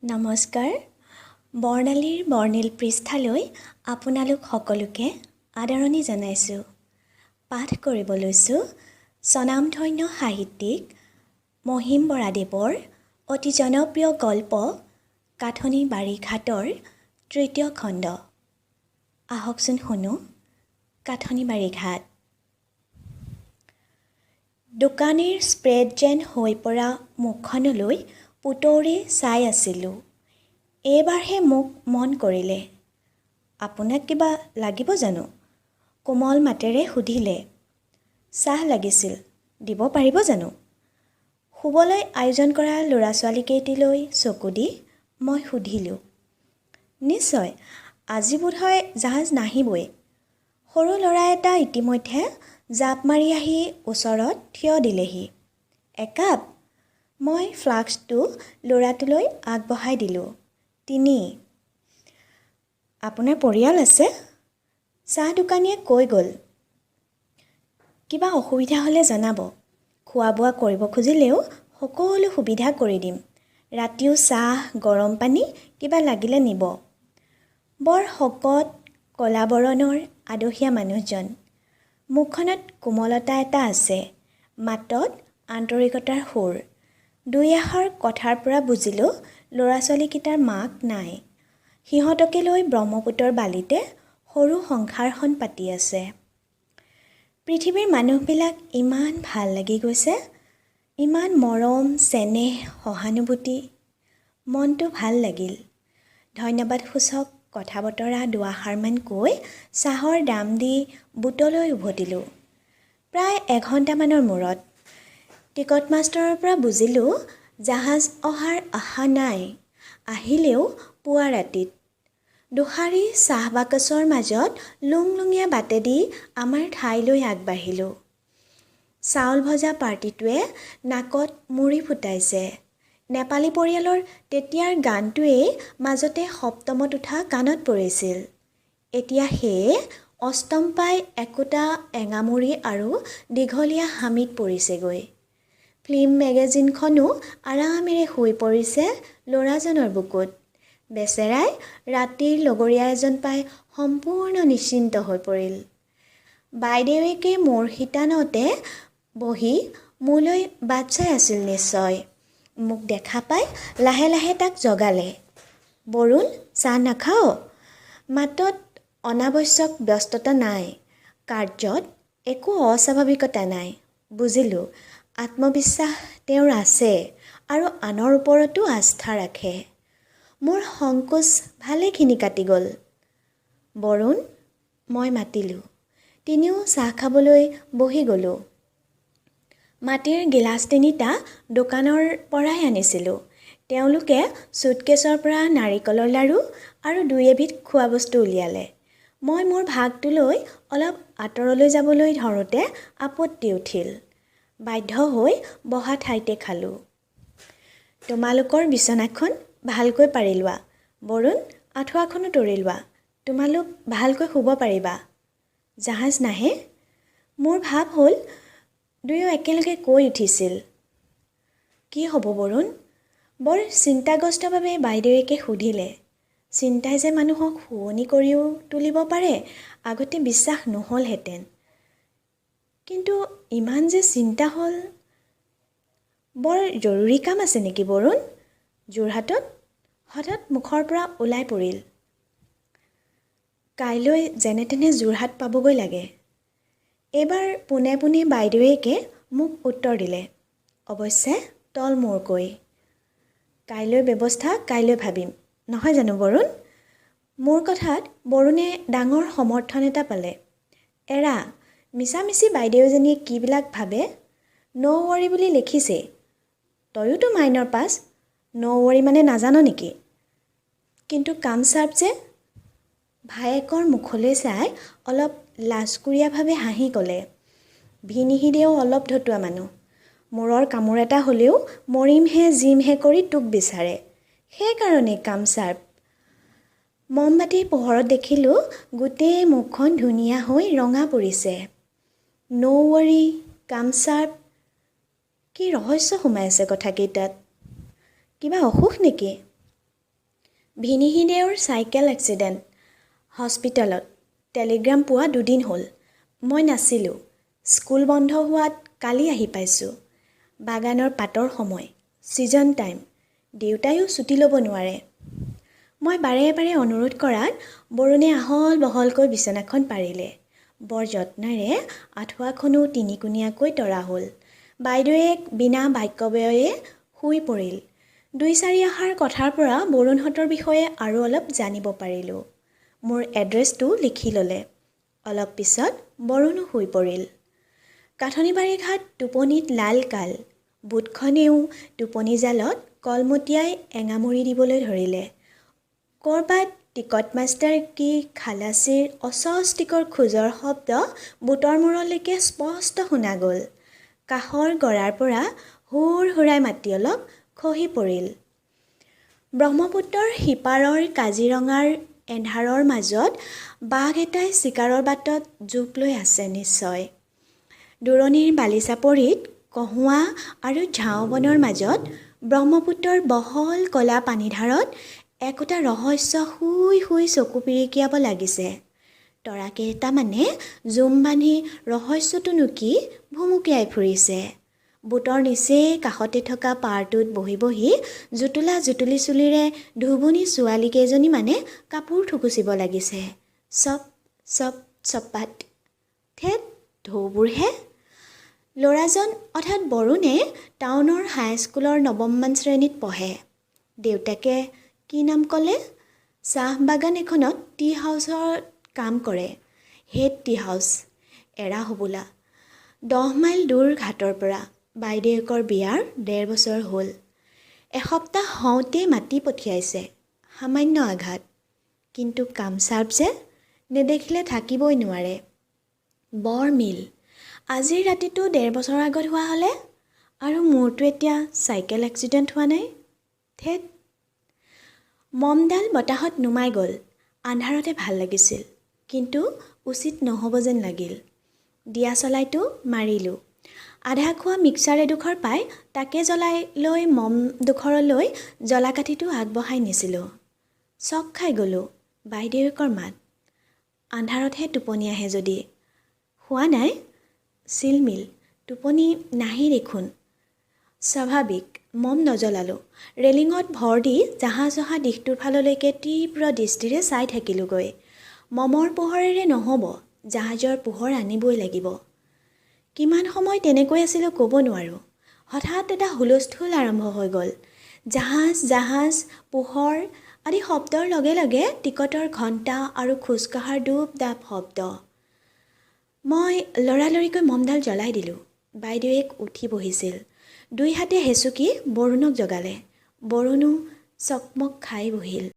নমস্কাৰ। বৰ্ণালীৰ বৰ্ণিল পৃষ্ঠালৈ আপোনালোক সকলোকে আদৰণি জনাইছোঁ। পাঠ কৰিব লৈছোঁ স্বনামধন্য সাহিত্যিক মহিম বৰাদেৱৰ অতি জনপ্ৰিয় গল্প কাঠনি বাৰীঘাটৰ ৩য় খণ্ড। আহকচোন শুনো। কাঠনি বাৰীঘাট। দোকানীৰ স্প্ৰেড যেন হৈ পৰা মুখখনলৈ পুতৌৰে চাই আছিলোঁ। এইবাৰহে মোক মন কৰিলে। আপোনাক কিবা লাগিব জানো? কোমল মাতেৰে সুধিলে। চাহ লাগিছিল, দিব পাৰিব জানো? শুবলৈ আয়োজন কৰা ল'ৰা ছোৱালীকেইটিলৈ চকু দি মই সুধিলোঁ। নিশ্চয়, আজি বোধহয় জাহাজ নাহিবই। সৰু ল'ৰা এটা ইতিমধ্যে জাপ মাৰি আহি ওচৰত থিয় দিলেহি। একাপ? মই ফ্লাস্কটো ল'ৰাটোলৈ আগবঢ়াই দিলোঁ। ৩। আপোনাৰ পৰিয়াল আছে? চাহ দোকানীয়ে কৈ গ'ল। কিবা অসুবিধা হ'লে জনাব। খোৱা বোৱা কৰিব খুজিলেও সকলো সুবিধা কৰি দিম। ৰাতিও চাহ, গৰম পানী কিবা লাগিলে নিব। বৰ শকত, ক'লা বৰণৰ আদহীয়া মানুহজন। মুখখনত কোমলতা এটা আছে, মাতত আন্তৰিকতাৰ সুৰ। দুই এষাৰ কথাৰ পৰা বুজিলোঁ ল'ৰা ছোৱালীকেইটাৰ মাক নাই। সিহঁতকে লৈ ব্ৰহ্মপুত্ৰৰ বালিতে সৰু সংসাৰখন পাতি আছে। পৃথিৱীৰ মানুহবিলাক ইমান ভাল লাগি গৈছে, ইমান মৰম, চেনেহ, সহানুভূতি। মনটো ভাল লাগিল। ধন্যবাদসূচক কথা বতৰা দুআষাৰমান কৈ চাহৰ দাম দি বুটলৈ উভতিলোঁ। প্ৰায় এঘণ্টামানৰ মূৰত টিকট মাষ্টৰৰ পৰা বুজিলোঁ জাহাজ অহাৰ আশা নাই, আহিলেও পুৱা ৰাতিত। দুষাৰি চাহ বাকচৰ মাজত লুংলুঙীয়া বাটেদি আমাৰ ঠাইলৈ আগবাঢ়িলোঁ। চাউল ভজা পাৰ্টিটোৱে নাকত মুৰি ফুটাইছে। নেপালী পৰিয়ালৰ তেতিয়াৰ গানটোৱেই মাজতে সপ্তমত উঠা কাণত পৰিছিল। এতিয়া সেয়ে অষ্টম পাই একোটা এঙামুৰি আৰু দীঘলীয়া হামিত পৰিছেগৈ। ফিল্ম মেগাজিনখনো আৰামেৰে শুই পৰিছে ল'ৰাজনৰ বুকুত। বেচেৰাই ৰাতিৰ লগৰীয়া এজন পাই সম্পূৰ্ণ নিশ্চিন্ত হৈ পৰিল। বাইদেউেকে মোৰ শিতানতে বহি মোলৈ বাট চাই আছিল নিশ্চয়। মোক দেখা পাই লাহে লাহে তাক জগালে। বৰুণ, চাহ নাখাৱ? মাতত অনাৱশ্যক ব্যস্ততা নাই, কাৰ্যত একো অস্বাভাৱিকতা নাই। বুজিলোঁ, আত্মবিশ্বাস তেওঁৰ আছে আৰু আনৰ ওপৰতো আস্থা ৰাখে। মোৰ সংকোচ ভালেখিনি কাটি গ'ল। বৰুণ, মই মাতিলোঁ। তিনিও চাহ খাবলৈ বহি গ'লোঁ। মাটিৰ গিলাচ তিনিটা দোকানৰ পৰাই আনিছিলোঁ। তেওঁলোকে চুটকেছৰ পৰা নাৰিকলৰ লাড়ু আৰু দুই এবিধ খোৱা বস্তু উলিয়ালে। মই মোৰ ভাগটো লৈ অলপ আঁতৰলৈ যাবলৈ ধৰোঁতে আপত্তি উঠিল। বাধ্য হৈ বহা ঠাইতে খালোঁ। তোমালোকৰ বিচনাখন ভালকৈ পাৰি লোৱা। বৰুণ, আঁঠুৱাখনো তৰি লোৱা। তোমালোক ভালকৈ শুব পাৰিবা। জাহাজ নাহে? মোৰ ভাৱ হ'ল দুয়ো একেলগে কৈ উঠিছিল। কি হ'ব বৰুণ? বৰ চিন্তাগ্ৰস্তভাৱে বাইদেউেকে সুধিলে। চিন্তাই যে মানুহক শুৱনি কৰিও তুলিব পাৰে, আগতে বিশ্বাস নহ'লহেঁতেন। কিন্তু ইমান যে চিন্তা হ'ল। বৰ জৰুৰী কাম আছে নেকি বৰুণ? যোৰহাটত? হঠাৎ মুখৰ পৰা ওলাই পৰিল। কাইলৈ যেনে তেনে যোৰহাট পাবগৈ লাগে। এইবাৰ পোনে পোনে বাইদেউেকে মোক উত্তৰ দিলে, অৱশ্যে তলমূৰকৈ। কাইলৈ ব্যৱস্থা কাইলৈ ভাবিম, নহয় জানো বৰুণ? মোৰ কথাত বৰুণে ডাঙৰ সমৰ্থন এটা পালে। এৰা, মিছামিছি বাইদেউজনীয়ে কিবিলাক ভাবে। ন' ৱৰি বুলি লিখিছে। তয়োতো মাইনৰ পাছ, ন' ৱৰি মানে নাজান নেকি? কিন্তু কাম চাৰ্ভ যে। ভায়েকৰ মুখলৈ চাই অলপ লাজকুৰীয়াভাৱে হাঁহি ক'লে। ভিনিহিদেও অলপ ধতুৱা মানুহ। মূৰৰ কামোৰ এটা হ'লেও মৰিমহে জিমহে কৰি তোক বিচাৰে। সেইকাৰণেই কাম চাৰ্ভ। মমবাতিৰ পোহৰত দেখিলোঁ গোটেই মুখখন ধুনীয়া হৈ ৰঙা পৰিছে। ন' ৱৰি, কাম চাৰ্ভ, কি ৰহস্য সোমাই আছে কথাকেইটাত। কিবা অসুখ নেকি? ভিনিহিদেউৰ চাইকেল এক্সিডেণ্ট। হস্পিটেলত টেলিগ্ৰাম পোৱা 2 দিন হ'ল। মই নাছিলোঁ। স্কুল বন্ধ হোৱাত কালি আহি পাইছোঁ। বাগানৰ পাতৰ সময়, ছিজন টাইম। দেউতায়ো ছুটি ল'ব নোৱাৰে। মই বাৰে বাৰে অনুৰোধ কৰাত বৰুণে আহল বহলকৈ বিচনাখন পাৰিলে। বৰ যত্নেৰে আঁঠুৱাখনো তিনিকুণীয়াকৈ তৰা হ'ল। বাইদেৱে বিনা বাক্যব্যয়ে শুই পৰিল। 2-4 আষাৰ কথাৰ পৰা বৰুণহঁতৰ বিষয়ে আৰু অলপ জানিব পাৰিলোঁ। মোৰ এড্ৰেছটো লিখি ল'লে। অলপ পিছত বৰুণো শুই পৰিল। কাঠনিবাৰী ঘাট টোপনিত লাল কাল। বুটখনেও টোপনি জালত কলমটিয়াই এঙামুৰি দিবলৈ ধৰিলে। ক'ৰবাত টিকট মাষ্টাৰ কি খালাচীৰ অস্বস্তিকৰ খোজৰ শব্দ বুটৰ মূৰলৈকে স্পষ্ট শুনা গ'ল। কাষৰ গৰাৰ পৰা হুৰ হুৰাই মাতি অলপ খহি পৰিল। ব্ৰহ্মপুত্ৰৰ সিপাৰৰ কাজিৰঙাৰ এন্ধাৰৰ মাজত বাঘ এটাই চিকাৰৰ বাটত জোপ লৈ আছে নিশ্চয়। দূৰণিৰ বালিচাপৰিত কহুৱা আৰু ঝাওঁবনৰ মাজত ব্ৰহ্মপুত্ৰৰ বহল কলা পানীধাৰত একোটা ৰহস্য শুই শুই চকু পিৰিকিয়াব লাগিছে। তৰাকেইটামানে জুম বান্ধি ৰহস্যটোনো কি ভুমুকিয়াই ফুৰিছে। বুটৰ নিচেই কাষতে থকা পাৰটোত বহি বহি জুতুলা জুতুলি চুলিৰে ধুবুনী ছোৱালী কেইজনীমানে কাপোৰ থুকুচিব লাগিছে। চপ চপ চপাত। ঠেট ঢৌবোৰহে। ল'ৰাজন অৰ্থাৎ বৰুণে টাউনৰ হাইস্কুলৰ 9ম শ্ৰেণীত পঢ়ে। দেউতাকে কি নাম ক'লে? চাহ বাগান এখনত টি হাউচত কাম কৰে। Head T house. এৰা হবোলা। 10 মাইল দূৰ ঘাটৰ পৰা। বাইদেউকৰ বিয়াৰ 1.5 বছৰ হ'ল। এসপ্তাহ হওঁতে মাতি পঠিয়াইছে। সামান্য আঘাত। কিন্তু কাম চাৰ্ভ যে, নেদেখিলে থাকিবই নোৱাৰে। বৰমিল। আজিৰ ৰাতিটো 1.5 বছৰ আগত হোৱা হ'লে? আৰু মোৰতো এতিয়া চাইকেল এক্সিডেণ্ট হোৱা নাই? ঠেট। মমডাল বতাহত নুমাই গ'ল। আন্ধাৰতে ভাল লাগিছিল। কিন্তু উচিত নহ'ব যেন লাগিল। দিয়াচলাইটো মাৰিলোঁ। আধা খোৱা মিক্সাৰ এডোখৰ পাই তাকে জ্বলাই লৈ মম দুখৰলৈ জ্বলাকাঠিটো আগবঢ়াই নিছিলোঁ। চক খাই গ'লোঁ। বাইদেউকৰ মাত। আন্ধাৰতহে টোপনি আহে যদি। হোৱা নাই? চিলমিল। টোপনি নাহি দেখোন। স্বাভাৱিক। মম নজ্বলালোঁ। ৰেলিঙত ভৰ দি জাহাজ অহা দিশটোৰ ফাললৈকে তীব্ৰ দৃষ্টিৰে চাই থাকিলোঁগৈ। মমৰ পোহৰেৰে নহ'ব, জাহাজৰ পোহৰ আনিবই লাগিব। কিমান সময় তেনেকৈ আছিলোঁ ক'ব নোৱাৰোঁ। হঠাৎ এটা হুলস্থুল আৰম্ভ হৈ গ'ল। জাহাজ জাহাজ পোহৰ আদি শব্দৰ লগে লগে টিকটৰ ঘণ্টা আৰু খোজকঢ়াৰ ডুব ডাব শব্দ। মই লৰালৰিকৈ মমডাল জ্বলাই দিলোঁ। বাইদেউক উঠি বহিছিল। 2 হাতে হেঁচুকি বৰুণক জগালে। বৰুণো চকমক খাই বহিল।